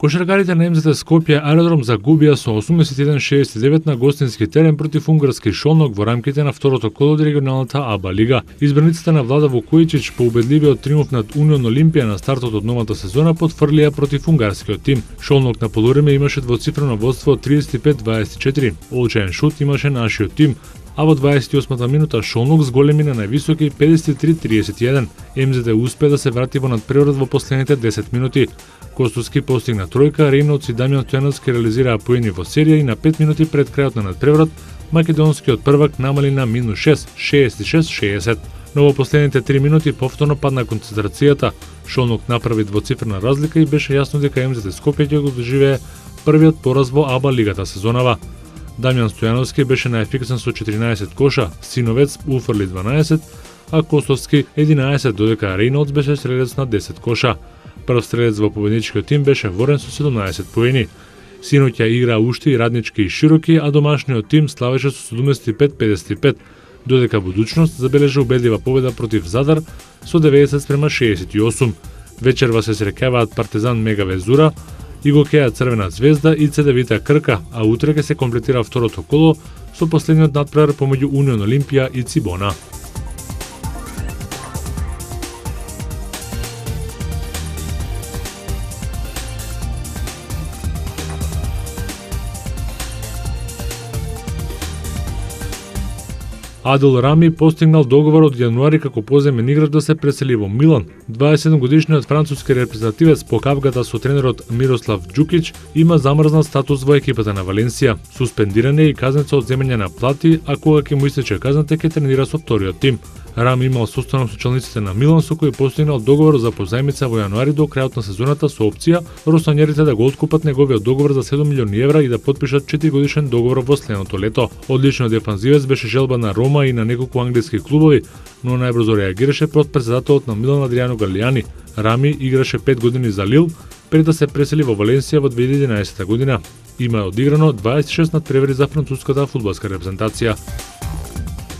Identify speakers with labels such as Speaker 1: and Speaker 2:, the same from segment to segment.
Speaker 1: Кошаркарите на МЗТ Скопје аеродром загубија со 81-69 на гостински терен против унгарски Шолнок во рамките на второто коло од регионалната АБА лига. Избраниците на Влада Вукојчич по убедливиот триумф над Унион Олимпија на стартот од новата сезона потврлија против унгарскиот тим. Шолнок на полувреме имаше двоцифрено водство од 35-24. Олчаен шут имаше нашиот тим, а во 28-та минута Шолнок зголеми на највисоки 53-31. МЗТ успе да се врати во надпреврат во последните 10 минути. Костовски постигна тројка, Рейнолдс и Дамјан Стојановски реализираа поени во серија и на 5 минути пред крајот на надпреврат македонскиот првак намали на -6, 66-60. Но во последните 3 минути повторно падна концентрацијата. Шолнок направи двоцифрена разлика и беше јасно дека МЗТ Скопје ќе го доживее првиот пораз во АБА лигата сезонава. Дамјан Стојановски беше најефикасен со 14 коша, Синовец уфрли 12, а Костовски 11, додека Рейнолдс беше стрелец на 10 коша. Прв стрелец во победничкиот тим беше Ворен со 17 поени. Синоќа игра ушти, раднички и широки, а домашниот тим славеше со 75-55, додека Будучност забележа убедлива победа против Задар со 90-68. Вечерва се среќаваат Партизан Мегаве Зура и го Кеа Црвена Звезда и ЦДВ Крка, а утре ќе се комплетира второто коло со последниот надпревар помеѓу Унион Олимпија и Цибона. Адил Рами постигнал договор од јануари како поземен играч да се пресели во Милан. 27-годишниот француски репрезентативец по кавгата со тренерот Мирослав Џукич има замрзнат статус во екипата на Валенсија. Суспендиран е и казница од земење на плати, а кога ќе му истече казната ќе тренира со вториот тим. Рами имал состанок со челниците на Милан со кој постигнал договор за позајмица во јануари до крајот на сезоната со опција росонерите да го откупат неговиот договор за 7 милиони евра и да потпишат 4-годишен договор во следното лето. Одличен дефанзивец беше желба на Рома и на неколку англиски клубови, но најбрзо реагираше пред претседателот на Милан Адриано Галијани. Рами играше 5 години за Лил пред да се пресели во Валенсија во 2011 година. Има одиграно 26 надпревари за француската фудбалска репрезентација.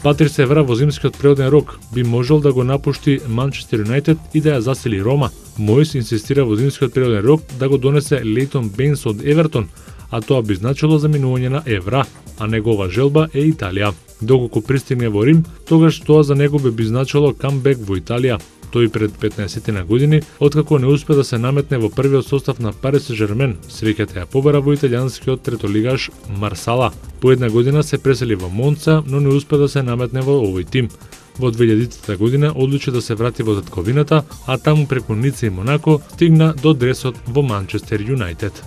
Speaker 1: Патрис се вра во зимскиот природен рок, би можел да го напушти Манчестер Юнайтед и да ја засили Рома. Мојс инсистира во зимскиот природен рок да го донесе Лейтон Бейнс од Евертон, а тоа би значило заминување на евра, а негова желба е Италија. Доколку пристигне во Рим, тогаш тоа за него би значило камбек во Италија. Тој пред 15 на години, откако не успе да се наметне во првиот состав на Парис Сен-Жермен, среќата ја побара во италијанскиот третолигаш Марсала. По една година се пресели во Монца, но не успе да се наметне во овој тим. Во 2000 година одлучи да се врати во татковината, а таму преку Ница и Монако стигна до дресот во Манчестер Юнайтед.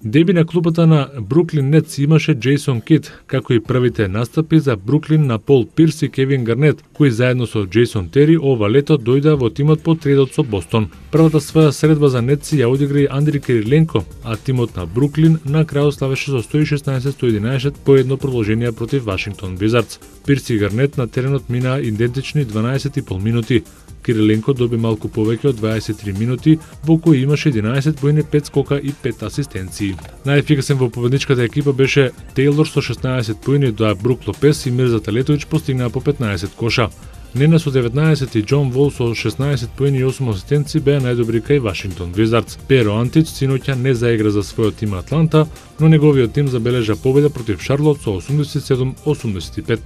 Speaker 1: Деби на клубата на Бруклин Нетс имаше Джейсон Кид, како и првите настапи за Бруклин на Пол Пирс и Кевин Гарнет, кои заедно со Джейсон Тери ова лето дојда во тимот по тредот со Бостон. Првата своја средба за Нетси ја одигра Андри Кириленко, а тимот на Бруклин на крајот славеше со 116-111 по едно продолжение против Вашингтон Визардс. Пирс и Гарнет на теренот минаа идентични 12,5 минути. Кириленко доби малку повеќе од 23 минути, во кои имаше 11 поени, 5 скока и 5 асистенции. Најефикасен во победничката екипа беше Тейлор со 16 поени, доа Брук Лопес и Мирза Талетовиќ постигнаа по 15 коша. Нене со 19 и Џон Вол со 16 поени и 8 асистенции беа најдобри кај Вашингтон Визардс. Перо Антич синоќа не заигра за својот тим Атланта, но неговиот тим забележа победа против Шарлот со 87-85.